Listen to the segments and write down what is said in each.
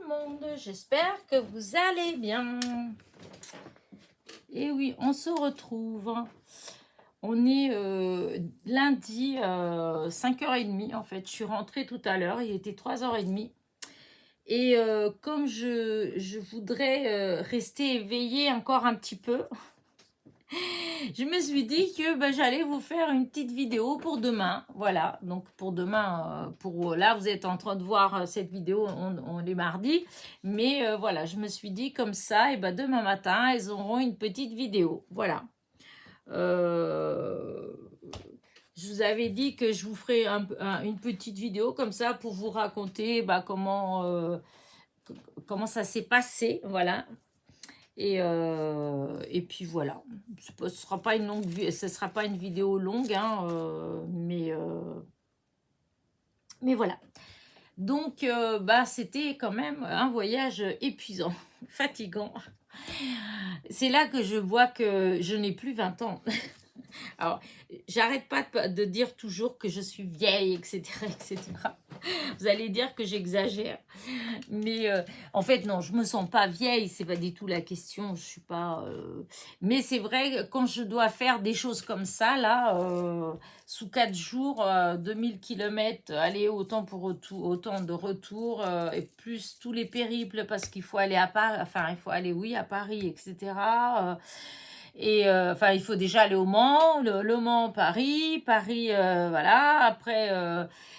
le monde, j'espère que vous allez bien. Et oui, on se retrouve. On est lundi 5h30 en fait. Je suis rentrée tout à l'heure, il était 3h30. Et comme je voudrais rester éveillée encore un petit peu, je me suis dit que j'allais vous faire une petite vidéo pour demain. Voilà, donc pour demain, là, vous êtes en train de voir cette vidéo, on est mardi. Mais voilà, je me suis dit comme ça, et demain matin, elles auront une petite vidéo. Voilà. Je vous avais dit que je vous ferai une petite vidéo comme ça pour vous raconter comment ça s'est passé. Voilà. Et puis voilà, ce ne sera pas une vidéo longue, hein, mais voilà. Donc, c'était quand même un voyage épuisant, fatigant. C'est là que je vois que je n'ai plus 20 ans. Alors, j'arrête pas de dire toujours que je suis vieille, etc., etc. Vous allez dire que j'exagère. Mais en fait, non, je me sens pas vieille, c'est pas du tout la question. Je suis pas. Mais c'est vrai, quand je dois faire des choses comme ça, là, sous 4 jours, 2000 km, aller autant de retour, et plus tous les périples, parce qu'il faut aller à Paris, enfin, il faut aller, oui, à Paris, etc. Il faut déjà aller au Mans, le Mans, Paris, voilà. Après,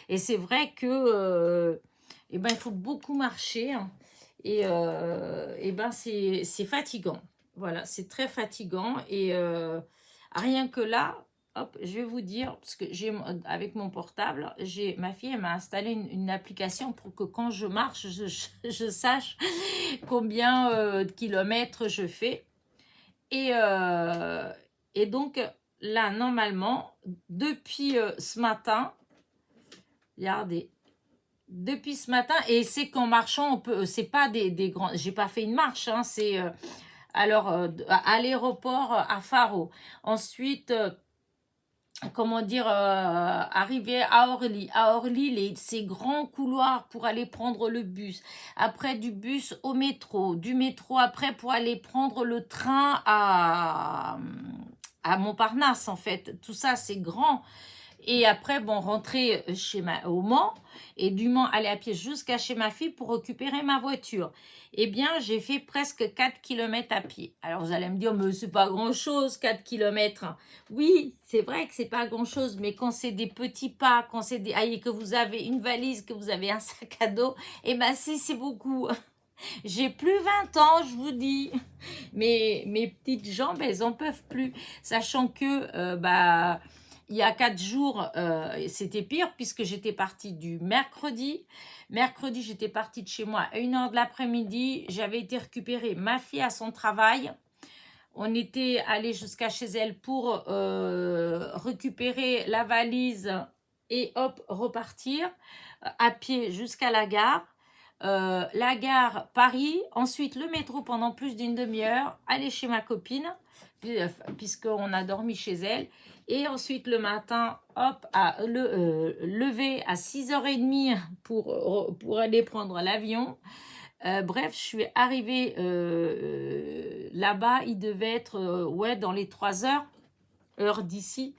et c'est vrai que il faut beaucoup marcher, hein. C'est fatigant. Voilà, c'est très fatigant. Et rien que là, hop, je vais vous dire, parce que avec mon portable, ma fille elle m'a installé une application pour que quand je marche, je sache combien de kilomètres je fais. Et donc, là, normalement, depuis ce matin, regardez, depuis ce matin, et c'est qu'en marchant, on peut, c'est pas des grands, j'ai pas fait une marche, hein, c'est à l'aéroport à Faro. Ensuite, arriver à Orly. À Orly, ces grands couloirs pour aller prendre le bus. Après, du bus au métro. Du métro, après, pour aller prendre le train à Montparnasse, en fait. Tout ça, c'est grand. Et après, rentrer au Mans, et du Mans, aller à pied jusqu'à chez ma fille pour récupérer ma voiture. Eh bien, j'ai fait presque 4 km à pied. Alors, vous allez me dire, mais c'est pas grand-chose, 4 km. Oui, c'est vrai que c'est pas grand-chose, mais quand c'est des petits pas, quand c'est que vous avez une valise, que vous avez un sac à dos, c'est beaucoup. J'ai plus 20 ans, je vous dis. Mes petites jambes, elles en peuvent plus. Sachant que, il y a 4 jours, c'était pire puisque j'étais partie du mercredi. Mercredi, j'étais partie de chez moi à 1h de l'après-midi. J'avais été récupérer ma fille à son travail. On était allé jusqu'à chez elle pour récupérer la valise et hop, repartir à pied jusqu'à la gare. La gare Paris, ensuite le métro pendant plus d'une demi-heure, aller chez ma copine, puisqu'on a dormi chez elle, et ensuite le matin, hop, lever à 6h30 pour aller prendre l'avion. Bref, je suis arrivée là-bas, il devait être dans les 3 heures, heure d'ici,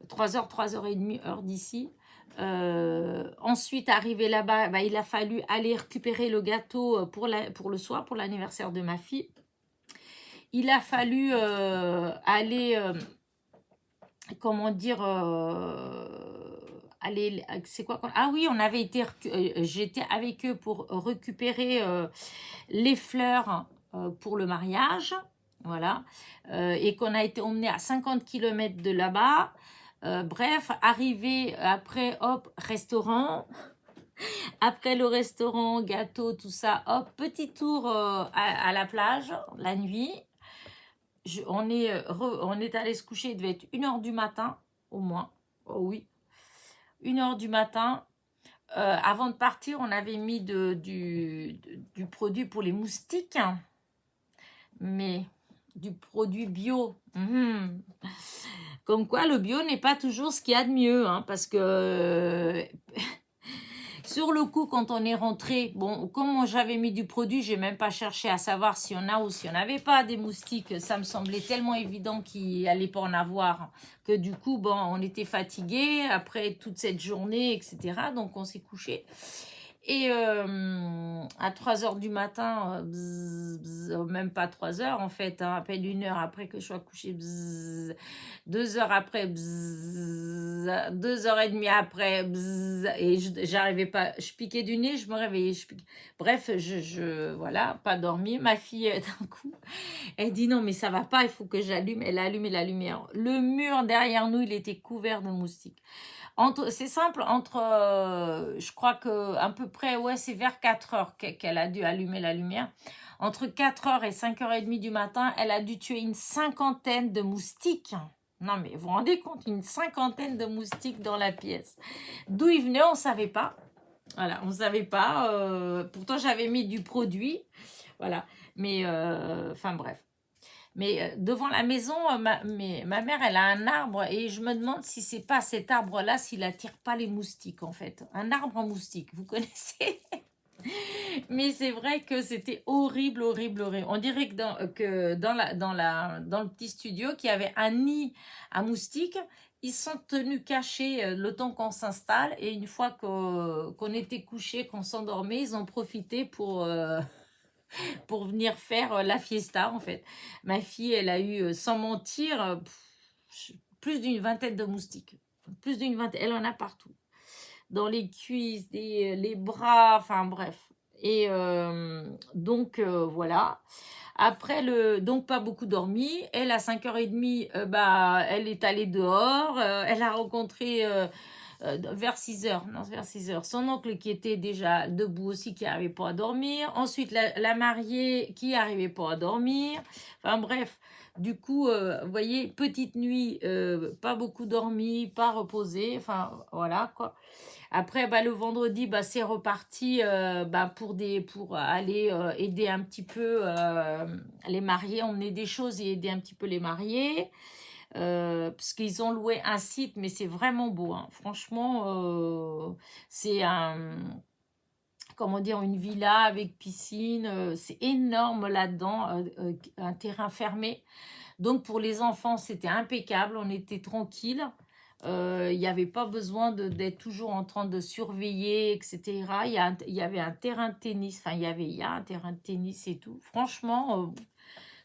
3h, 3h30, heure d'ici. Ensuite, arrivé là-bas, il a fallu aller récupérer le gâteau pour le soir, pour l'anniversaire de ma fille. Il a fallu aller, aller, c'est quoi? Ah oui, j'étais avec eux pour récupérer les fleurs pour le mariage, voilà, et qu'on a été emmené à 50 km de là-bas. Bref, arrivé après, hop, restaurant. Après le restaurant, gâteau, tout ça, hop, petit tour à la plage, la nuit. On est allé se coucher, il devait être 1h du matin, au moins. Oh oui, 1h du matin. Avant de partir, on avait mis du produit pour les moustiques, mais du produit bio. Comme quoi, le bio n'est pas toujours ce qu'il y a de mieux, hein, parce que Sur le coup, quand on est rentré, bon, comme j'avais mis du produit, j'ai même pas cherché à savoir s'il y en a ou s'il n'y en avait pas des moustiques. Ça me semblait tellement évident qu'il allait pas en avoir que du coup, bon, on était fatigués après toute cette journée, etc. Donc, on s'est couché. Et à 3 heures du matin, même pas 3 heures en fait, hein, à peine 1 heure après que je sois couchée, 2 heures après, 2 heures et demie après, et j'arrivais pas, je piquais du nez, je me réveillais. Bref, voilà, pas dormi. Ma fille, d'un coup, elle dit non, mais ça va pas, il faut que j'allume. Elle a allumé la lumière. Le mur derrière nous, il était couvert de moustiques. C'est simple, je crois que à peu près, ouais, c'est vers 4 heures qu'elle a dû allumer la lumière. Entre 4 heures et 5h30 du matin, elle a dû tuer une cinquantaine de moustiques. Non, mais vous vous rendez compte, une cinquantaine de moustiques dans la pièce. D'où ils venaient, on ne savait pas. Voilà, on ne savait pas. Pourtant, j'avais mis du produit. Voilà. Mais, enfin, bref. Mais devant la maison, ma mère, elle a un arbre et je me demande si c'est pas cet arbre-là, s'il attire pas les moustiques, en fait. Un arbre en moustique, vous connaissez? Mais c'est vrai que c'était horrible, horrible, horrible. On dirait que dans le petit studio, qu'il y avait un nid à moustiques. Ils sont tenus cachés le temps qu'on s'installe. Et une fois qu'on était couché, qu'on s'endormait, ils ont profité pour venir faire la fiesta, en fait. Ma fille, elle a eu, sans mentir, plus d'une vingtaine de moustiques. Plus d'une vingtaine. Elle en a partout. Dans les cuisses, les bras, enfin bref. Et donc, voilà. Après, donc pas beaucoup dormi. Elle, à 5h30, elle est allée dehors. Elle a rencontré vers 6 heures, non, vers 6 heures, son oncle qui était déjà debout aussi, qui n'arrivait pas à dormir. Ensuite, la mariée qui n'arrivait pas à dormir. Enfin bref, du coup, vous voyez, petite nuit, pas beaucoup dormi, pas reposé. Enfin, voilà quoi. Après, le vendredi, c'est reparti pour aller aider un petit peu les mariés, emmener des choses et aider un petit peu les mariés. Parce qu'ils ont loué un site, mais c'est vraiment beau, hein. Franchement, c'est comment dire, une villa avec piscine. C'est énorme là-dedans, un terrain fermé. Donc pour les enfants, c'était impeccable, on était tranquille. Il n'y avait pas besoin d'être toujours en train de surveiller, etc. Il y avait un terrain de tennis, enfin il y a un terrain de tennis et tout. Franchement,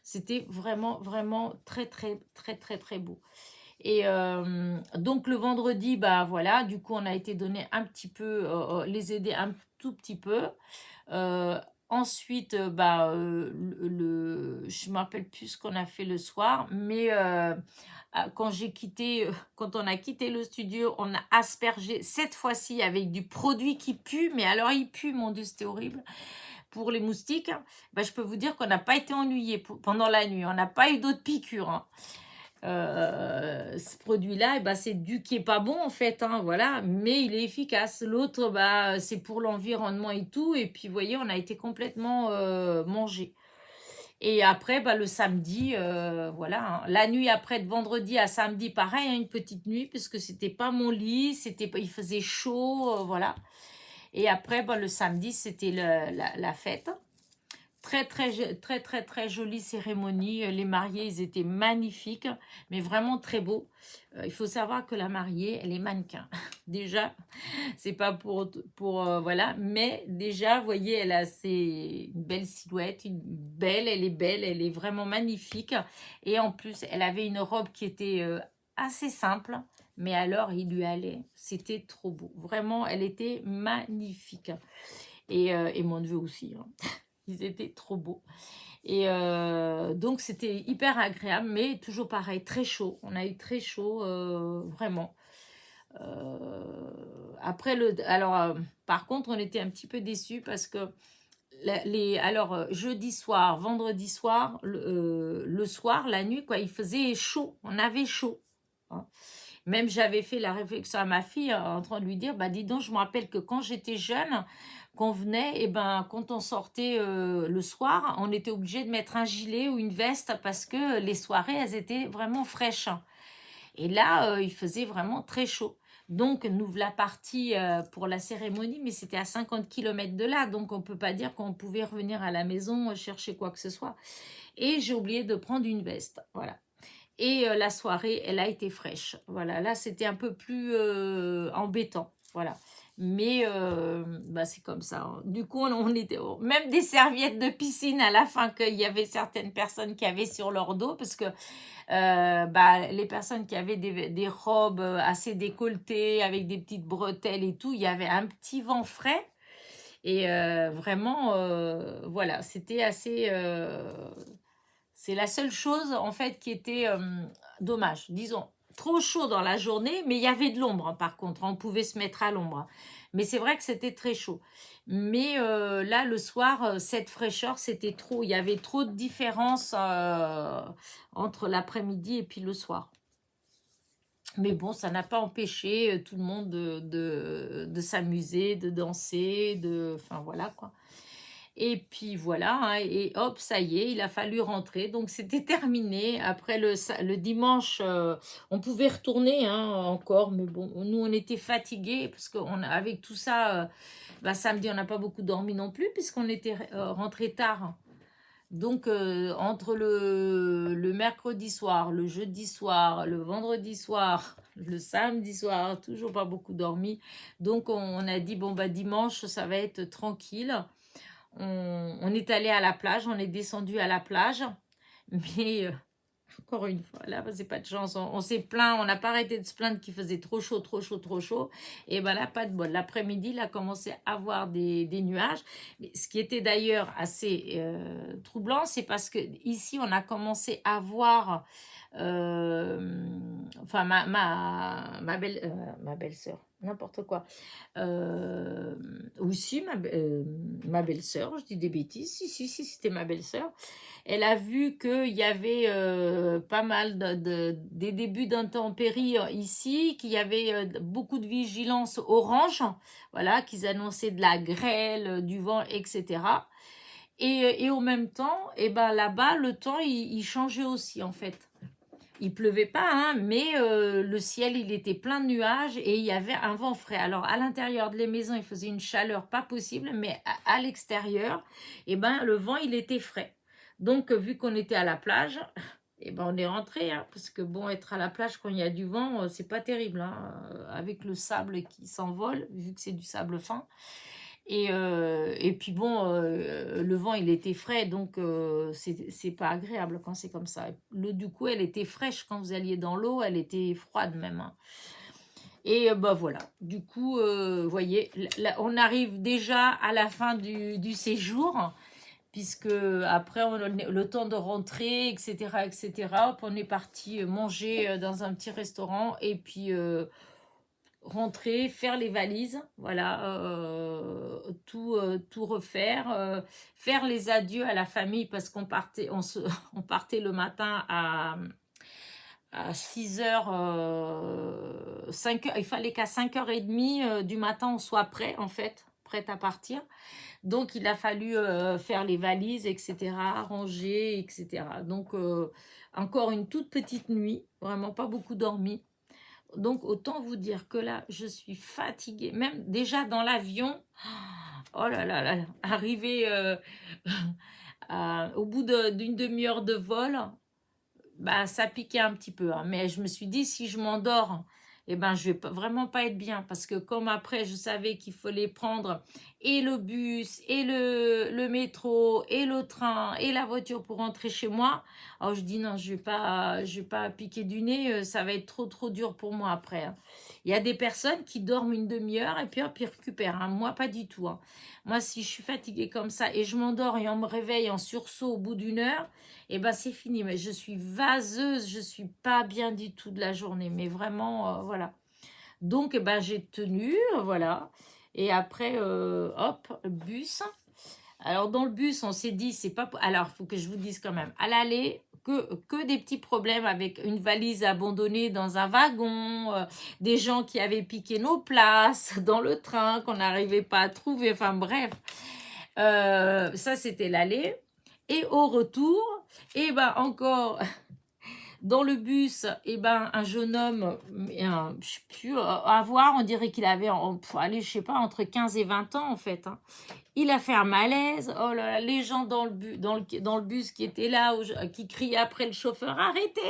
c'était vraiment, vraiment très, très, très, très, très beau. Et donc le vendredi, voilà, du coup on a été donner un petit peu, les aider un tout petit peu. Ensuite, je ne me rappelle plus ce qu'on a fait le soir, mais quand on a quitté le studio, on a aspergé cette fois-ci avec du produit qui pue, mais alors il pue, mon Dieu, c'était horrible. Pour les moustiques, je peux vous dire qu'on n'a pas été ennuyé pendant la nuit, on n'a pas eu d'autres piqûres, hein. Ce produit-là, c'est du qui est pas bon en fait, hein, voilà, mais il est efficace. L'autre, c'est pour l'environnement et tout, et puis vous voyez, on a été complètement mangé. Et après, le samedi, voilà, hein, la nuit après de vendredi à samedi, pareil, hein, une petite nuit, puisque c'était pas mon lit, il faisait chaud, voilà. Et après, le samedi, c'était la fête. Très, très, très, très, très jolie cérémonie. Les mariés, ils étaient magnifiques, mais vraiment très beaux. Il faut savoir que la mariée, elle est mannequin. Déjà, c'est pas voilà, mais déjà, vous voyez, elle a une belle silhouette, elle est belle, elle est vraiment magnifique. Et en plus, elle avait une robe qui était assez simple, mais alors, il lui allait. C'était trop beau. Vraiment, elle était magnifique. Et mon neveu aussi, hein. Ils étaient trop beaux. Et donc, c'était hyper agréable, mais toujours pareil, très chaud. On a eu très chaud, vraiment. Après, par contre, on était un petit peu déçus parce que jeudi soir, vendredi soir, le soir, la nuit, quoi, il faisait chaud. On avait chaud, hein. Même j'avais fait la réflexion à ma fille en train de lui dire, dis donc, je me rappelle que quand j'étais jeune, qu'on venait, et quand on sortait le soir, on était obligé de mettre un gilet ou une veste parce que les soirées, elles étaient vraiment fraîches. Et là, il faisait vraiment très chaud. Donc, nous voilà partis pour la cérémonie, mais c'était à 50 km de là, donc on ne peut pas dire qu'on pouvait revenir à la maison chercher quoi que ce soit. Et j'ai oublié de prendre une veste, voilà. Et la soirée, elle a été fraîche. Voilà, là, c'était un peu plus embêtant. Voilà. Mais bah, c'est comme ça, hein. Du coup, on était même des serviettes de piscine à la fin qu'il y avait certaines personnes qui avaient sur leur dos parce que bah, les personnes qui avaient des robes assez décolletées avec des petites bretelles et tout, il y avait un petit vent frais. Et vraiment, voilà, c'était assez... c'est la seule chose, en fait, qui était dommage. Disons, trop chaud dans la journée, mais il y avait de l'ombre, hein, par contre. On pouvait se mettre à l'ombre. Mais c'est vrai que c'était très chaud. Mais là, le soir, cette fraîcheur, c'était trop. Il y avait trop de différence entre l'après-midi et puis le soir. Mais bon, ça n'a pas empêché tout le monde de s'amuser, de danser, enfin voilà quoi. Et puis voilà, hein, et hop, ça y est, il a fallu rentrer. Donc c'était terminé. Après le dimanche, on pouvait retourner hein, encore, mais bon, nous on était fatigués parce qu'avec tout ça, bah, samedi on n'a pas beaucoup dormi non plus puisqu'on était rentré tard. Donc entre le mercredi soir, le jeudi soir, le vendredi soir, le samedi soir, toujours pas beaucoup dormi. Donc on a dit bon bah dimanche ça va être tranquille. On est allé à la plage, on est descendu à la plage, mais encore une fois, là, c'est pas de chance. On s'est plaint, on n'a pas arrêté de se plaindre qu'il faisait trop chaud, trop chaud, trop chaud. Et ben là, pas de bol. L'après-midi, il a commencé à avoir des nuages. Mais ce qui était d'ailleurs assez troublant, c'est parce que ici, on a commencé à voir, enfin, ma belle-sœur, n'importe quoi. Aussi, ma belle-sœur, je dis des bêtises. Si, c'était ma belle-sœur. Elle a vu qu'il y avait pas mal des débuts d'intempéries ici, qu'il y avait beaucoup de vigilance orange, voilà, qu'ils annonçaient de la grêle, du vent, etc. Et au même temps, et ben là-bas, le temps, il changeait aussi, en fait. Il pleuvait pas, hein, mais le ciel, il était plein de nuages et il y avait un vent frais. Alors, à l'intérieur de les maisons, il faisait une chaleur pas possible, mais à l'extérieur, eh ben, le vent, il était frais. Donc, vu qu'on était à la plage, eh ben, on est rentré, hein, parce que bon, être à la plage quand il y a du vent, c'est pas terrible, hein, avec le sable qui s'envole, vu que c'est du sable fin. Et puis bon, le vent, il était frais, donc c'est pas agréable quand c'est comme ça. L'eau, du coup, elle était fraîche quand vous alliez dans l'eau, elle était froide même, hein. Et bah voilà, du coup, vous voyez, là, on arrive déjà à la fin du séjour, puisque après, on a le temps de rentrer, etc., etc. Hop, on est parti manger dans un petit restaurant, et puis rentrer, faire les valises, voilà, tout refaire, faire les adieux à la famille parce qu'on partait, on partait le matin à 6h, 5h, il fallait qu'à 5h30 du matin on soit prêt en fait, prête à partir. Donc il a fallu faire les valises, etc., ranger, etc. Donc encore une toute petite nuit, vraiment pas beaucoup dormi. Donc, autant vous dire que là, je suis fatiguée. Même déjà dans l'avion, oh là là là, là, arrivé au bout d'une demi-heure de vol, bah, ça piquait un petit peu, hein. Mais je me suis dit, si je m'endors, eh ben, je vais vraiment pas être bien. Parce que comme après, je savais qu'il fallait prendre et le bus, et le métro, et le train, et la voiture pour rentrer chez moi. Alors, je dis non, je vais pas piquer du nez. Ça va être trop, trop dur pour moi après, hein. Il y a des personnes qui dorment une demi-heure et puis hop, ils récupèrent, hein. Moi, pas du tout, hein. Moi, si je suis fatiguée comme ça et je m'endors et on me réveille en sursaut au bout d'une heure, et ben c'est fini. Mais je suis vaseuse, je suis pas bien du tout de la journée, mais vraiment, voilà. Donc, eh ben, j'ai tenu, voilà. Et après, hop, bus. Alors, dans le bus, on s'est dit, c'est pas... Alors, il faut que je vous dise quand même, à l'aller, que des petits problèmes avec une valise abandonnée dans un wagon, des gens qui avaient piqué nos places dans le train, qu'on n'arrivait pas à trouver, enfin bref. Ça, c'était l'aller. Et au retour, et ben encore Dans le bus, eh ben, un jeune homme, je sais plus, à voir, on dirait qu'il avait, allez, je sais pas, entre 15 et 20 ans, en fait, hein. Il a fait un malaise. Oh là là, les gens dans le bus qui étaient là, qui criaient après le chauffeur, arrêtez,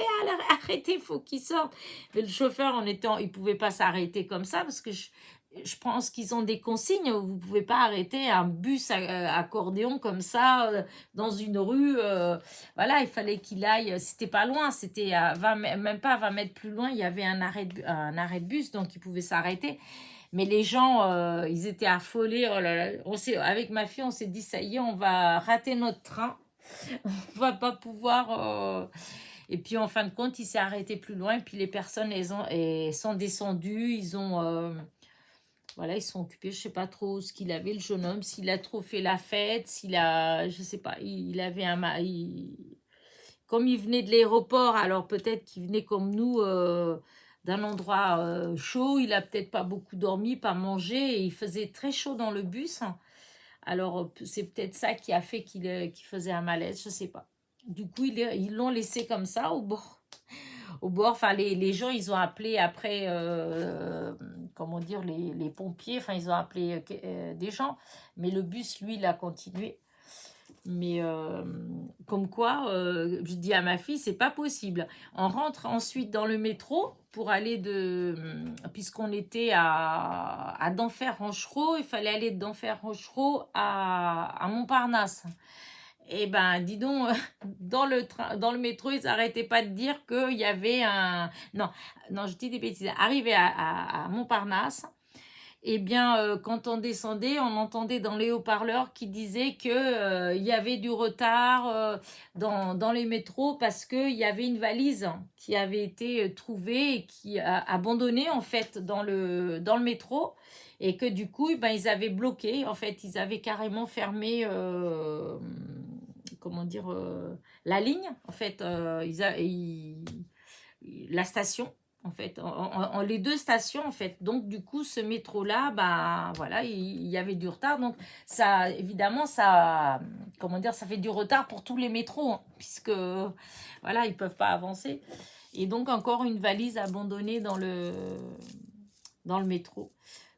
arrêtez, faut qu'il sorte. Mais le chauffeur, il pouvait pas s'arrêter comme ça parce que je pense qu'ils ont des consignes. Vous pouvez pas arrêter un bus accordéon comme ça dans une rue. Voilà, il fallait qu'il aille. C'était pas loin, c'était à 20, même pas 20 mètres plus loin. Il y avait un arrêt de bus, donc il pouvait s'arrêter. Mais les gens, ils étaient affolés. Oh là là. Avec ma fille, on s'est dit, ça y est, on va rater notre train. On va pas pouvoir... Et puis, en fin de compte, il s'est arrêté plus loin. Et puis, les personnes, elles sont descendues. Voilà, ils sont occupés. Je sais pas trop ce qu'il avait, le jeune homme. S'il a trop fait la fête, je sais pas, il avait comme il venait de l'aéroport, alors peut-être qu'il venait comme nous d'un endroit chaud, il a peut-être pas beaucoup dormi, pas mangé, et il faisait très chaud dans le bus. Alors c'est peut-être ça qui a fait qu'il faisait un malaise, je sais pas. Du coup, ils l'ont laissé comme ça au bord. Au bord, enfin les gens, ils ont appelé après, comment dire, les pompiers, enfin ils ont appelé des gens, mais le bus, lui, il a continué. Mais comme quoi, je dis à ma fille, c'est pas possible. On rentre ensuite dans le métro pour aller puisqu'on était à Denfert-Rochereau, il fallait aller de Denfert-Rochereau à Montparnasse. Et ben, dis donc, dans le métro, ils n'arrêtaient pas de dire qu'il y avait un... Non, non, je dis des bêtises. Arrivé à Montparnasse, eh bien, quand on descendait, on entendait dans les haut-parleurs qui disaient que il y avait du retard dans les métros parce qu'il y avait une valise qui avait été trouvée et qui a abandonnée en fait dans le métro et que du coup, ben, ils avaient bloqué. En fait, ils avaient carrément fermé, comment dire, la ligne. En fait, la station en fait, les deux stations en fait. Donc du coup, ce métro-là, bah voilà, il y avait du retard. Donc ça, évidemment, ça, comment dire, ça fait du retard pour tous les métros, hein, puisque voilà, ils peuvent pas avancer. Et donc encore une valise abandonnée dans le métro.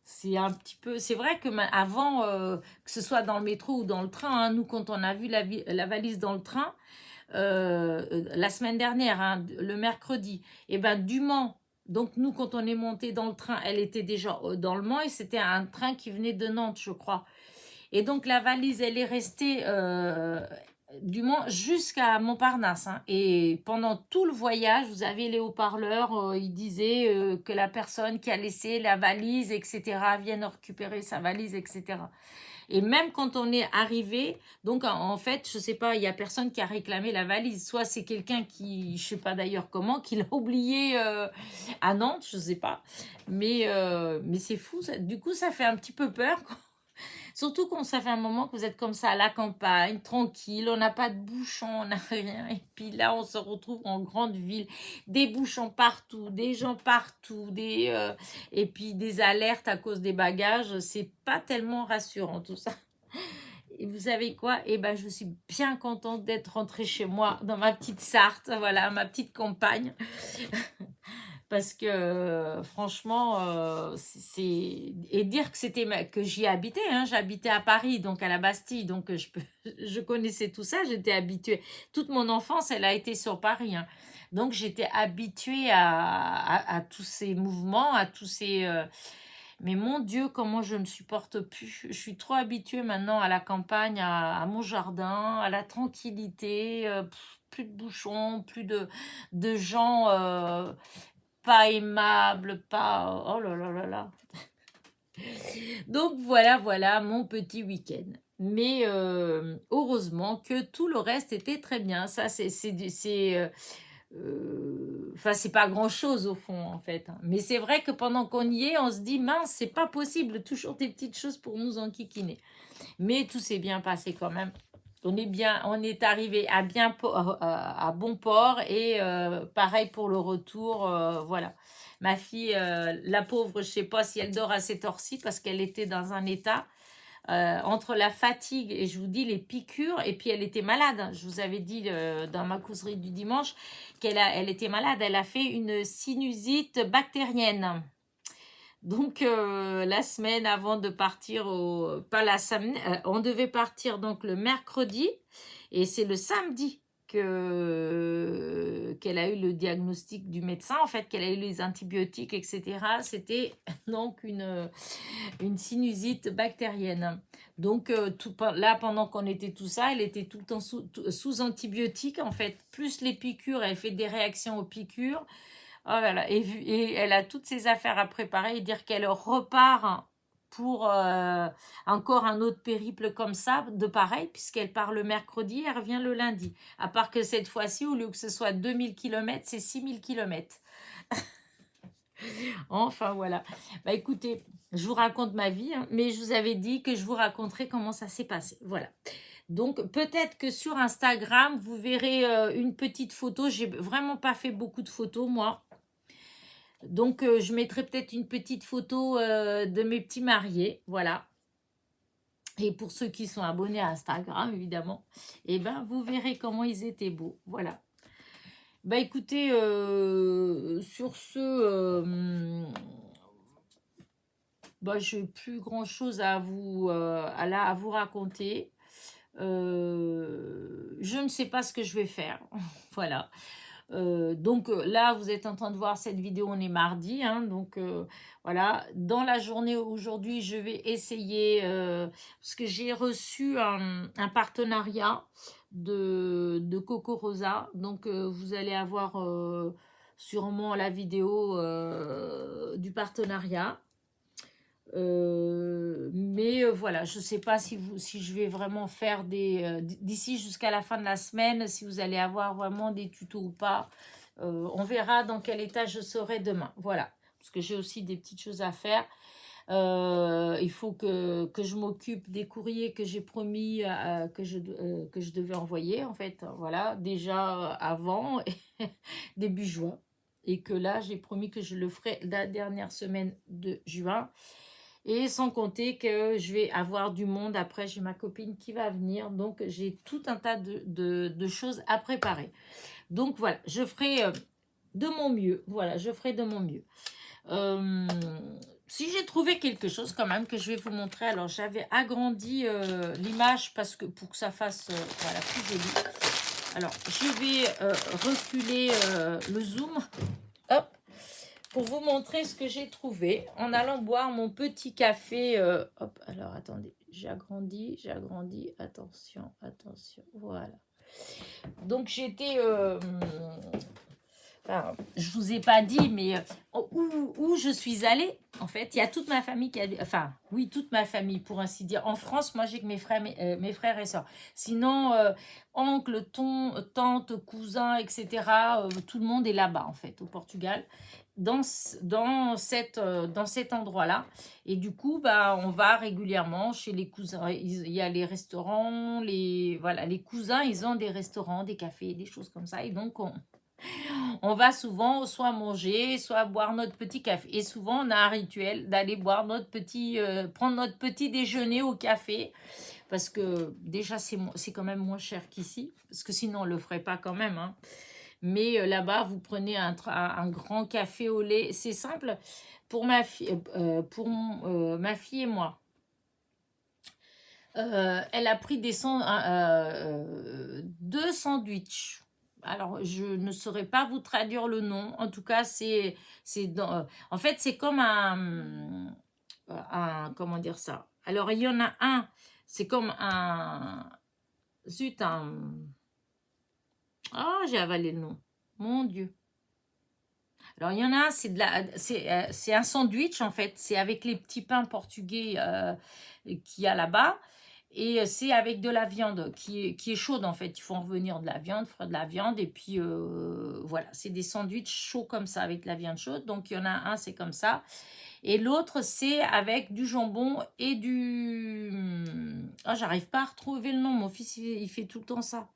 C'est un petit peu, c'est vrai que avant, que ce soit dans le métro ou dans le train, hein, nous quand on a vu la valise dans le train, la semaine dernière, hein, le mercredi, et ben du Mans. Donc nous, quand on est monté dans le train, elle était déjà dans le Mans et c'était un train qui venait de Nantes, je crois. Et donc la valise, elle est restée du Mans jusqu'à Montparnasse, hein. Et pendant tout le voyage, vous avez les haut-parleurs, ils disaient que la personne qui a laissé la valise, etc., vienne récupérer sa valise, etc. Et même quand on est arrivé, donc en fait, je sais pas, il y a personne qui a réclamé la valise. Soit c'est quelqu'un qui, je sais pas d'ailleurs comment, qui l'a oublié à Nantes, je sais pas. Mais c'est fou. Du coup, ça fait un petit peu peur. Surtout quand ça fait un moment que vous êtes comme ça à la campagne, tranquille, on n'a pas de bouchons, on n'a rien. Et puis là, on se retrouve en grande ville, des bouchons partout, des gens partout, et puis des alertes à cause des bagages. C'est pas tellement rassurant tout ça. Et vous savez quoi? Eh ben, je suis bien contente d'être rentrée chez moi, dans ma petite Sarthe, voilà, ma petite campagne. Parce que franchement, et dire que que j'y habitais, hein, j'habitais à Paris, donc à la Bastille, donc je connaissais tout ça, j'étais habituée. Toute mon enfance, elle a été sur Paris, hein. Donc j'étais habituée à tous ces mouvements, à tous ces... Mais mon Dieu, comment je ne supporte plus. Je suis trop habituée maintenant à la campagne, à mon jardin, à la tranquillité, plus de bouchons, plus de gens pas aimables, pas... Oh là là là là. Donc voilà mon petit week-end. Mais heureusement que tout le reste était très bien. Ça, enfin, c'est pas grand-chose au fond, en fait, hein. Mais c'est vrai que pendant qu'on y est, on se dit, mince, c'est pas possible, toujours des petites choses pour nous enquiquiner. Mais tout s'est bien passé quand même. On est arrivé à bon port et pareil pour le retour, voilà. Ma fille, la pauvre, je sais pas si elle dort à cette heure-ci parce qu'elle était dans un état. entre la fatigue et je vous dis les piqûres, et puis elle était malade. Je vous avais dit dans ma causerie du dimanche elle était malade. Elle a fait une sinusite bactérienne. Donc la semaine avant de partir pas la samedi, on devait partir donc le mercredi et c'est le samedi qu'elle a eu le diagnostic du médecin, en fait, qu'elle a eu les antibiotiques, etc. C'était donc une sinusite bactérienne. Donc là, pendant qu'on était tout ça, elle était tout le temps sous antibiotiques, en fait. Plus les piqûres, elle fait des réactions aux piqûres. Oh là là, et elle a toutes ses affaires à préparer et dire qu'elle repart pour encore un autre périple comme ça, de pareil, puisqu'elle part le mercredi, elle revient le lundi. À part que cette fois-ci, au lieu que ce soit 2000 km, c'est 6000 km. Enfin voilà. Bah écoutez, je vous raconte ma vie, hein, mais je vous avais dit que je vous raconterai comment ça s'est passé. Voilà. Donc peut-être que sur Instagram, vous verrez une petite photo. J'ai vraiment pas fait beaucoup de photos, moi. Donc, je mettrai peut-être une petite photo de mes petits mariés, voilà. Et pour ceux qui sont abonnés à Instagram, évidemment, eh ben, vous verrez comment ils étaient beaux, voilà. Bah écoutez, sur ce, bah, je n'ai plus grand-chose à vous raconter. Je ne sais pas ce que je vais faire, voilà. Donc là, vous êtes en train de voir cette vidéo, on est mardi, hein, donc voilà. Dans la journée aujourd'hui, je vais essayer, parce que j'ai reçu un partenariat de Coco Rosa, donc vous allez avoir sûrement la vidéo du partenariat. Mais voilà, je ne sais pas si je vais vraiment faire d'ici jusqu'à la fin de la semaine, si vous allez avoir vraiment des tutos ou pas. On verra dans quel état je serai demain. Voilà, parce que j'ai aussi des petites choses à faire. Il faut que je m'occupe des courriers que j'ai promis que je devais envoyer, en fait. Voilà, déjà avant, début juin. Et que là, j'ai promis que je le ferai la dernière semaine de juin. Et sans compter que je vais avoir du monde. Après, j'ai ma copine qui va venir. Donc, j'ai tout un tas de choses à préparer. Donc, voilà, je ferai de mon mieux. Voilà, je ferai de mon mieux. Si j'ai trouvé quelque chose quand même que je vais vous montrer. Alors, j'avais agrandi l'image parce que pour que ça fasse voilà, plus joli. Alors, je vais reculer le zoom. Hop. Pour vous montrer ce que j'ai trouvé en allant boire mon petit café. Hop, alors attendez, j'agrandis, attention, voilà. Donc j'étais, enfin, je vous ai pas dit, mais où je suis allée, en fait, il y a toute ma famille qui a, enfin, oui, toute ma famille, pour ainsi dire. En France, moi, j'ai que mes frères et sœurs. Sinon, oncle, tante, cousin, etc., tout le monde est là-bas, en fait, au Portugal. Dans cet endroit-là. Et du coup, bah, on va régulièrement chez les cousins. Il y a les restaurants, voilà, les cousins, ils ont des restaurants, des cafés, des choses comme ça. Et donc, on va souvent soit manger, soit boire notre petit café. Et souvent, on a un rituel d'aller boire prendre notre petit déjeuner au café. Parce que déjà, c'est quand même moins cher qu'ici. Parce que sinon, on ne le ferait pas quand même, hein. Mais là-bas, vous prenez un grand café au lait. C'est simple. Pour ma fille et moi, elle a pris deux sandwichs. Alors, je ne saurais pas vous traduire le nom. En tout cas, en fait, c'est comme comment dire ça? Alors, il y en a un, c'est comme zut, oh, j'ai avalé le nom. Mon Dieu. Alors, il y en a un, c'est un sandwich, en fait. C'est avec les petits pains portugais qu'il y a là-bas. Et c'est avec de la viande qui est chaude, en fait. Il faut en revenir de la viande, faire de la viande. Et puis, voilà, c'est des sandwichs chauds comme ça, avec de la viande chaude. Donc, il y en a un, c'est comme ça. Et l'autre, c'est avec du jambon et du... Oh, j'arrive pas à retrouver le nom. Mon fils, il fait tout le temps ça.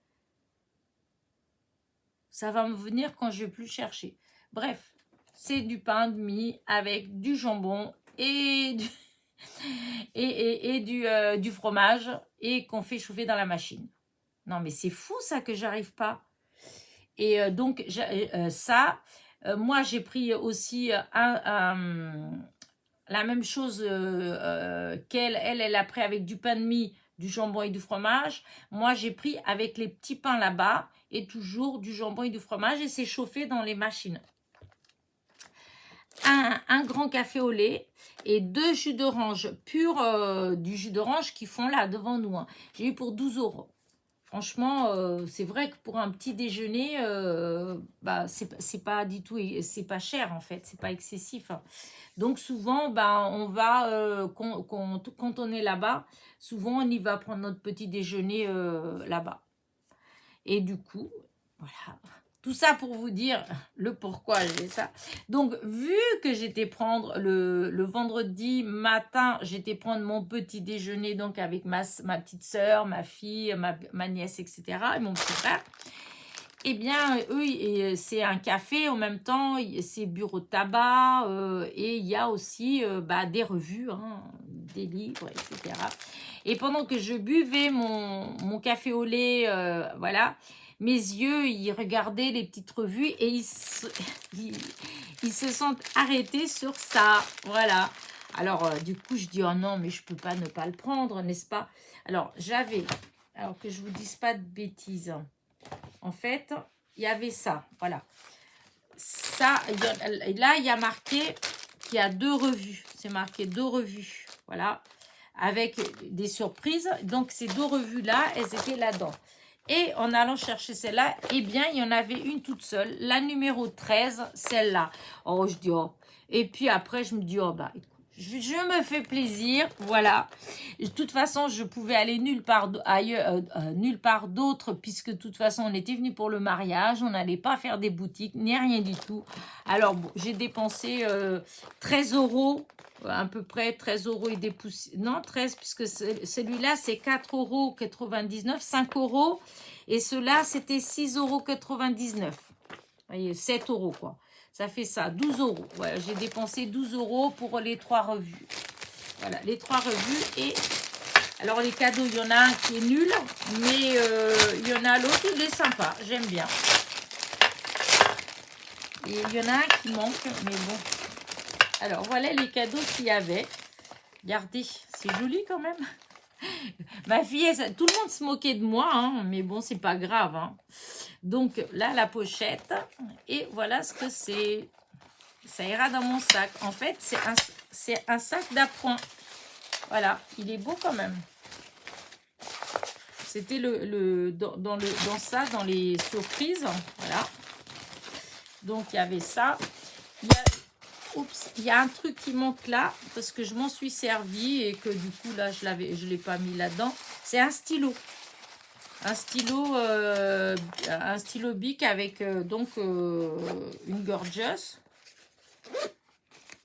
Ça va me venir quand je vais plus chercher. Bref, c'est du pain de mie avec du jambon et du fromage et qu'on fait chauffer dans la machine. Non, mais c'est fou ça que j'arrive pas. Et donc, ça, moi j'ai pris aussi la même chose qu'elle. Elle a pris avec du pain de mie, du jambon et du fromage. Moi, j'ai pris avec les petits pains là-bas et toujours du jambon et du fromage et c'est chauffé dans les machines. Un grand café au lait et 2 jus d'orange pur, du jus d'orange qui font là devant nous. Hein. J'ai eu pour 12 €. Franchement, c'est vrai que pour un petit déjeuner, bah, c'est pas du tout, c'est pas cher en fait, c'est pas excessif. Hein. Donc souvent, bah, on va, quand on est là-bas, souvent on y va prendre notre petit déjeuner là-bas. Et du coup, voilà. Tout ça pour vous dire le pourquoi j'ai ça. Donc, vu que j'étais prendre le vendredi matin, j'étais prendre mon petit déjeuner donc avec ma petite soeur, ma fille, ma nièce, etc. et mon petit frère. Eh bien, eux, c'est un café en même temps, c'est bureau de tabac et il y a aussi bah, des revues, hein, des livres, etc. Et pendant que je buvais mon café au lait, voilà, mes yeux, ils regardaient les petites revues et ils se sont arrêtés sur ça. Voilà. Alors, du coup, je dis, oh non, mais je peux pas ne pas le prendre, n'est-ce pas? Alors, alors que je vous dise pas de bêtises. En fait, il y avait ça, voilà. Ça, là, il y a marqué qu'il y a 2 revues. C'est marqué 2 revues, voilà, avec des surprises. Donc, ces 2 revues-là, elles étaient là-dedans. Et en allant chercher celle-là, eh bien, il y en avait une toute seule, la numéro 13, celle-là. Oh, je dis, oh. Et puis après, je me dis, oh, bah, écoute, je me fais plaisir, voilà. De toute façon, je pouvais aller nulle part ailleurs, nulle part d'autre, puisque de toute façon, on était venu pour le mariage, on n'allait pas faire des boutiques, ni rien du tout. Alors, bon, j'ai dépensé 13 €, à peu près 13 € et des poussières. Non, 13, puisque celui-là, c'est 4,99 €, 5 €. Et ceux-là, c'était 6,99 €. Vous voyez, 7 € quoi. Ça fait ça, 12 €. Voilà, j'ai dépensé 12 € pour les 3 revues. Voilà, les 3 revues. Et alors, les cadeaux, il y en a un qui est nul, mais il y en a l'autre, il est sympa. J'aime bien. Et il y en a un qui manque, mais bon. Alors, voilà les cadeaux qu'il y avait. Regardez, c'est joli quand même. Ma fille, tout le monde se moquait de moi, hein, mais bon, c'est pas grave. Hein. Donc là, la pochette. Et voilà ce que c'est. Ça ira dans mon sac. En fait, c'est un sac d'appoint. Voilà, il est beau quand même. C'était dans ça, dans les surprises. Voilà. Donc, il y avait ça. Il y a un truc qui manque là, parce que je m'en suis servi et que du coup, là, je ne l'ai pas mis là-dedans. C'est un stylo. Un stylo Bic avec donc une gorgeous.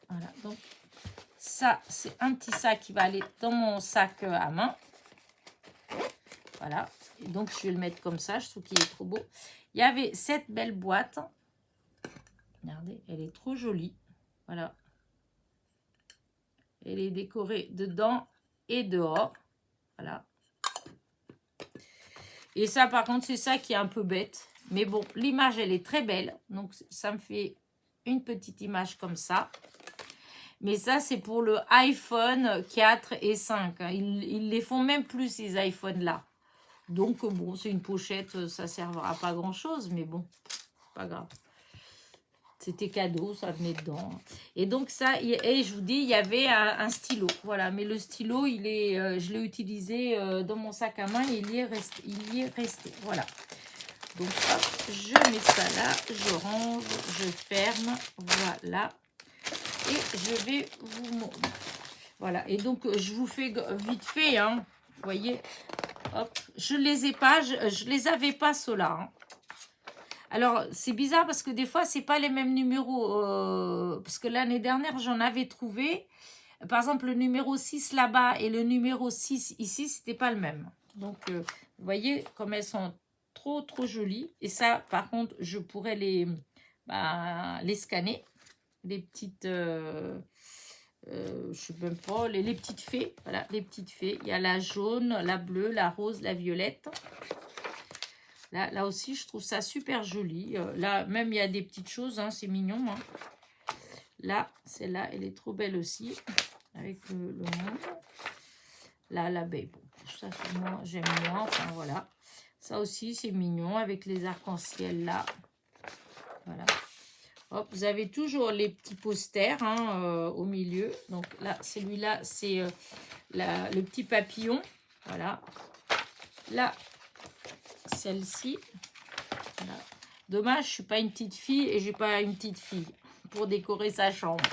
Voilà, donc ça, c'est un petit sac qui va aller dans mon sac à main. Voilà, et donc je vais le mettre comme ça, je trouve qu'il est trop beau. Il y avait cette belle boîte. Regardez, elle est trop jolie. Voilà. Elle est décorée dedans et dehors. Voilà. Et ça, par contre, c'est ça qui est un peu bête. Mais bon, l'image, elle est très belle. Donc, ça me fait une petite image comme ça. Mais ça, c'est pour le iPhone 4 et 5. Ils les font même plus, ces iPhones-là. Donc, bon, c'est une pochette. Ça ne servira pas à grand-chose. Mais bon, pas grave. C'était cadeau, ça venait dedans. Et donc ça, et je vous dis, il y avait un stylo. Voilà, mais le stylo, je l'ai utilisé dans mon sac à main et il y est resté. Voilà. Donc hop, je mets ça là, je range, je ferme. Voilà. Et je vais vous montrer. Voilà. Et donc, je vous fais vite fait, hein. Vous voyez, hop. Je les avais pas ceux-là, hein. Alors, c'est bizarre parce que des fois, c'est pas les mêmes numéros. Parce que l'année dernière, j'en avais trouvé. Par exemple, le numéro 6 là-bas et le numéro 6 ici, c'était pas le même. Donc, vous voyez comme elles sont trop, trop jolies. Et ça, par contre, je pourrais les scanner. Les petites je sais même pas, les petites fées. Voilà, les petites fées. Il y a la jaune, la bleue, la rose, la violette. Là aussi, je trouve ça super joli. Là, même, il y a des petites choses, hein, c'est mignon. Hein. Là, celle-là, elle est trop belle aussi, avec le monde. Là, l'abeille, bon, ça, moi, j'aime moins. Enfin, voilà. Ça aussi, c'est mignon, avec les arcs-en-ciel, là. Voilà. Hop, vous avez toujours les petits posters hein, au milieu. Donc là, celui-là, c'est le petit papillon. Voilà. Là, celle-ci. Voilà. Dommage, je suis pas une petite fille et j'ai pas une petite fille pour décorer sa chambre.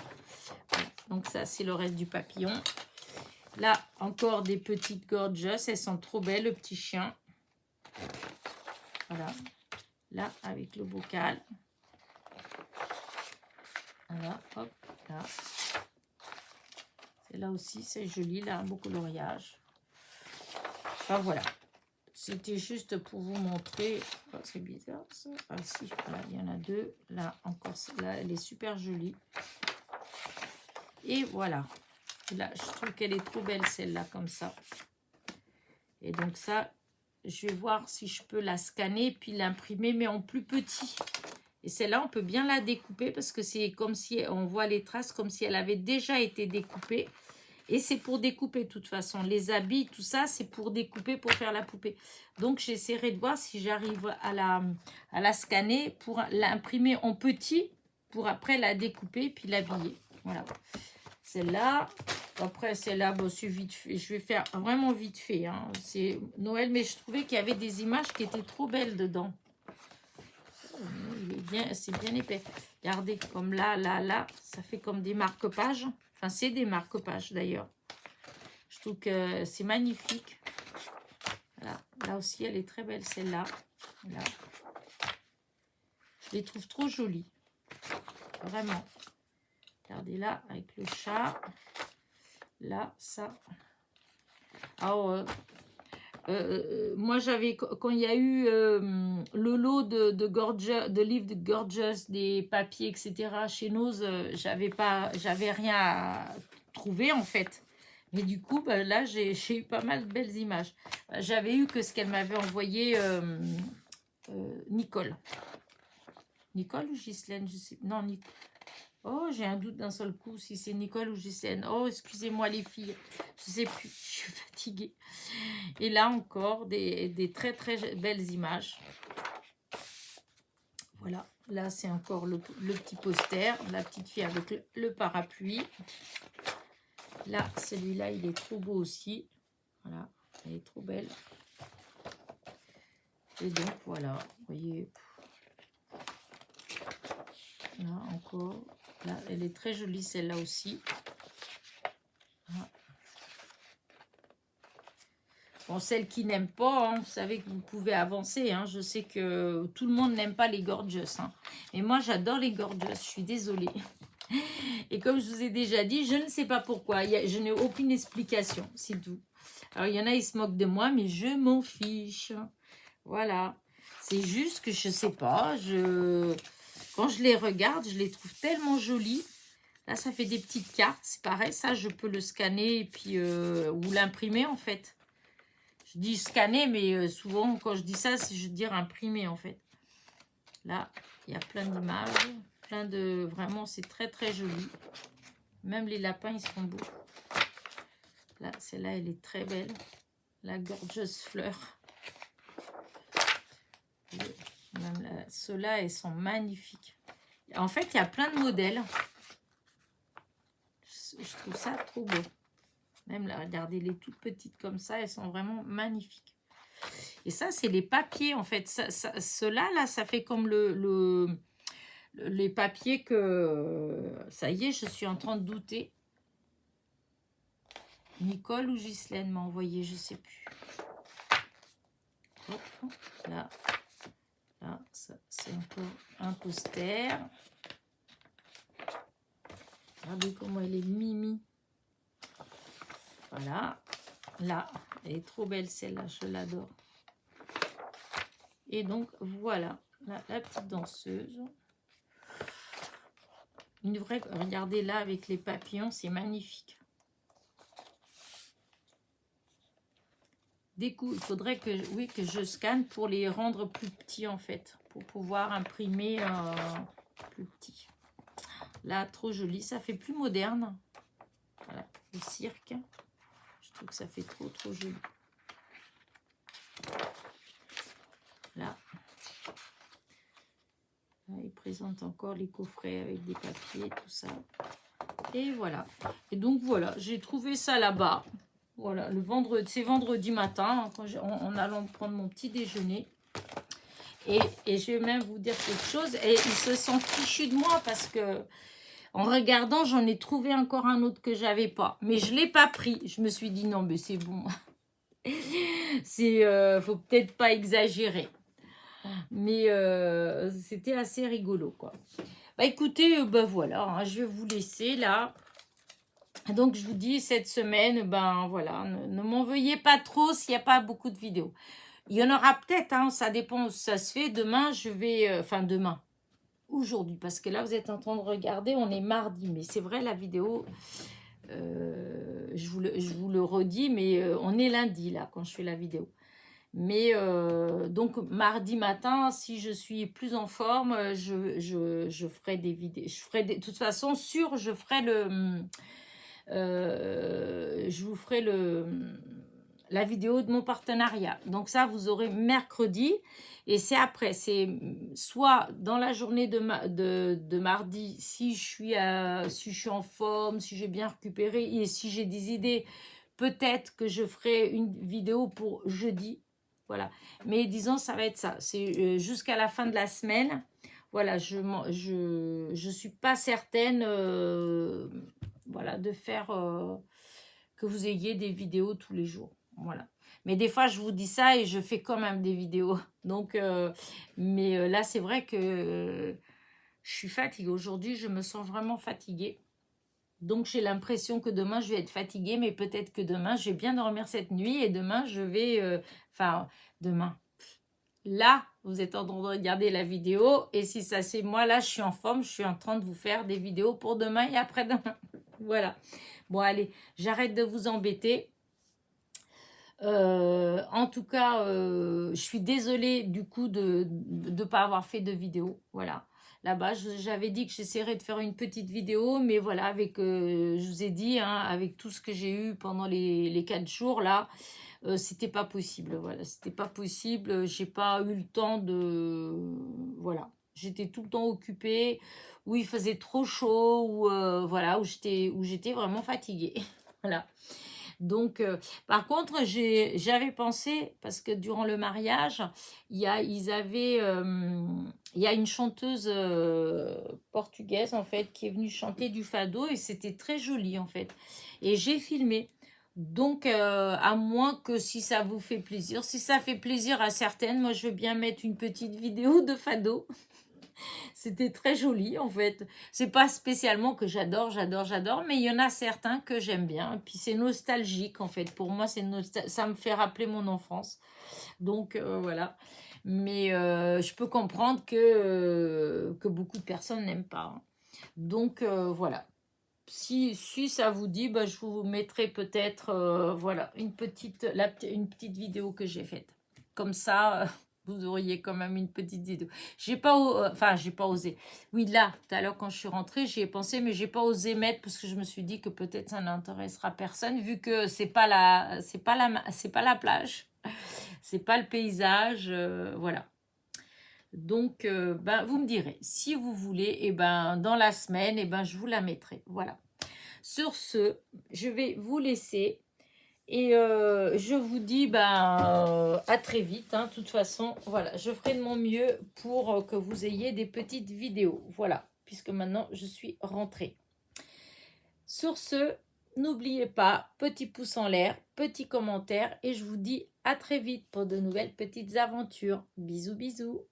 Voilà. Donc ça, c'est le reste du papillon. Là, encore des petites gorgeous. Elles sont trop belles, le petit chien. Voilà. Là, avec le bocal. Voilà, hop, là. C'est là aussi, c'est joli, là, un beau coloriage. Enfin, voilà. C'était juste pour vous montrer. Oh, c'est bizarre, ça. Ah, si, voilà, il y en a deux. Là, encore, là, elle est super jolie. Et voilà. Là, je trouve qu'elle est trop belle, celle-là, comme ça. Et donc, ça, je vais voir si je peux la scanner puis l'imprimer, mais en plus petit. Et celle-là, on peut bien la découper parce que c'est comme si on voit les traces comme si elle avait déjà été découpée. Et c'est pour découper de toute façon. Les habits, tout ça, c'est pour découper, pour faire la poupée. Donc, j'essaierai de voir si j'arrive à la scanner pour l'imprimer en petit pour après la découper puis l'habiller. Voilà. Celle-là. Après, celle-là, bon, c'est vite fait. Je vais faire vraiment vite fait. Hein. C'est Noël, mais je trouvais qu'il y avait des images qui étaient trop belles dedans. C'est bien épais. Regardez, comme là, ça fait comme des marque-pages. Enfin, c'est des marque-pages d'ailleurs. Je trouve que c'est magnifique. Voilà. Là aussi, elle est très belle, celle-là. Là. Je les trouve trop jolies. Vraiment. Regardez là, avec le chat. Là, ça. Alors, moi, j'avais, quand il y a eu le lot de livres de Gorgeous, des papiers, etc., chez Nose, j'avais rien à trouver, en fait. Mais du coup, bah, là, j'ai eu pas mal de belles images. J'avais eu que ce qu'elle m'avait envoyé Nicole. Nicole ou Ghislaine, je sais. Non, Nicole. Oh, j'ai un doute d'un seul coup si c'est Nicole ou Ghislaine. Oh, excusez-moi les filles. Je sais plus, je suis fatiguée. Et là encore, des très très belles images. Voilà, là c'est encore le petit poster. La petite fille avec le parapluie. Là, celui-là, il est trop beau aussi. Voilà, elle est trop belle. Et donc, voilà, vous voyez. Là, encore. Là, elle est très jolie, celle-là aussi. Voilà. Bon, celles qui n'aiment pas, hein, vous savez que vous pouvez avancer. Hein. Je sais que tout le monde n'aime pas les gorgeous. Hein. Mais moi, j'adore les gorgeous. Je suis désolée. Et comme je vous ai déjà dit, je ne sais pas pourquoi. Je n'ai aucune explication, c'est tout. Alors, il y en a, ils se moquent de moi, mais je m'en fiche. Voilà. C'est juste que je ne sais pas. Quand je les regarde, je les trouve tellement jolies. Là, ça fait des petites cartes. C'est pareil, ça, je peux le scanner et puis, ou l'imprimer, en fait. Je dis scanner, mais souvent, quand je dis ça, c'est je veux dire imprimer, en fait. Là, il y a plein d'images. Plein de... Vraiment, c'est très, très joli. Même les lapins, ils sont beaux. Là, celle-là, elle est très belle. La gorgeous fleur. Ceux-là, elles sont magnifiques. En fait, il y a plein de modèles. Je trouve ça trop beau. Même là, regardez, les toutes petites comme ça, elles sont vraiment magnifiques. Et ça, c'est les papiers, en fait. Ceux-là, là, ça fait comme les papiers que... Ça y est, je suis en train de douter. Nicole ou Ghislaine m'a envoyé, je ne sais plus. Hop, là, c'est encore un poster. Regardez comment elle est mimi. Voilà. Là, elle est trop belle celle-là, je l'adore. Et donc, voilà, la petite danseuse. Une vraie, regardez là avec les papillons, c'est magnifique. Des coups, il faudrait que, oui, que je scanne pour les rendre plus petits en fait, pour pouvoir imprimer plus petit. Là, trop joli, ça fait plus moderne. Voilà, le cirque. Je trouve que ça fait trop joli. Là. Là, il présente encore les coffrets avec des papiers, tout ça. Et voilà. Et donc voilà, j'ai trouvé ça là-bas. Voilà, le vendredi, c'est vendredi matin, hein, en allant prendre mon petit déjeuner. Et je vais même vous dire quelque chose. Et ils se sont fichus de moi parce que en regardant, j'en ai trouvé encore un autre que j'avais pas. Mais je l'ai pas pris. Je me suis dit non, mais c'est bon. Faut peut-être pas exagérer. Mais c'était assez rigolo, quoi. Bah écoutez, voilà, hein, je vais vous laisser là. Donc je vous dis, cette semaine, ben voilà, ne m'en veuillez pas trop s'il n'y a pas beaucoup de vidéos. Il y en aura peut-être, hein, ça dépend où ça se fait. Demain, je vais... Enfin, demain. Aujourd'hui, parce que là, vous êtes en train de regarder, on est mardi. Mais c'est vrai, la vidéo, je vous le redis, mais on est lundi, là, quand je fais la vidéo. Mais donc, mardi matin, si je suis plus en forme, je ferai des vidéos. De toute façon, je ferai je vous ferai la vidéo de mon partenariat. Donc ça, vous aurez mercredi. Et c'est après, c'est soit dans la journée de mardi, si je suis en forme, si j'ai bien récupéré et si j'ai des idées, peut-être que je ferai une vidéo pour jeudi. Voilà. Mais disons, ça va être ça. C'est jusqu'à la fin de la semaine. Voilà, je suis pas certaine voilà, de faire que vous ayez des vidéos tous les jours. Voilà. Mais des fois, je vous dis ça et je fais quand même des vidéos. Donc, mais là, c'est vrai que je suis fatiguée. Aujourd'hui, je me sens vraiment fatiguée. Donc, j'ai l'impression que demain, je vais être fatiguée. Mais peut-être que demain, je vais bien dormir cette nuit. Et demain, je vais... Enfin, demain. Là, vous êtes en train de regarder la vidéo. Et si ça, c'est moi, là, je suis en forme. Je suis en train de vous faire des vidéos pour demain et après-demain. Voilà. Bon, allez, j'arrête de vous embêter. En tout cas, je suis désolée du coup de ne pas avoir fait de vidéo. Voilà. Là-bas, j'avais dit que j'essaierais de faire une petite vidéo, mais voilà, avec, je vous ai dit, hein, avec tout ce que j'ai eu pendant les 4 jours, là, c'était pas possible. Voilà, c'était pas possible. J'ai pas eu le temps de... Voilà. J'étais tout le temps occupée, où il faisait trop chaud, ou voilà, où j'étais vraiment fatiguée. Voilà. Donc, par contre, j'avais pensé, parce que durant le mariage, il y a une chanteuse portugaise, en fait, qui est venue chanter du fado, et c'était très joli, en fait. Et j'ai filmé. Donc, à moins que si ça vous fait plaisir, si ça fait plaisir à certaines, moi, je veux bien mettre une petite vidéo de fado. C'était très joli en fait. C'est pas spécialement que j'adore, mais il y en a certains que j'aime bien. Et puis c'est nostalgique en fait. Pour moi, ça me fait rappeler mon enfance. Donc voilà. Mais je peux comprendre que beaucoup de personnes n'aiment pas, hein. Donc voilà. Si ça vous dit, bah, je vous mettrai peut-être voilà, une petite vidéo que j'ai faite. Comme ça, vous auriez quand même une petite vidéo. J'ai pas osé. Oui, là, tout à l'heure, quand je suis rentrée, j'y ai pensé, mais j'ai pas osé mettre parce que je me suis dit que peut-être ça n'intéressera personne, vu que c'est pas la plage, c'est pas le paysage, voilà. Donc, ben, vous me direz, si vous voulez, et ben, dans la semaine, et ben, je vous la mettrai. Voilà. Sur ce, je vais vous laisser. Et je vous dis à très vite. Hein. De toute façon, voilà, je ferai de mon mieux pour que vous ayez des petites vidéos. Voilà, puisque maintenant, je suis rentrée. Sur ce, n'oubliez pas, petit pouce en l'air, petit commentaire. Et je vous dis à très vite pour de nouvelles petites aventures. Bisous, bisous.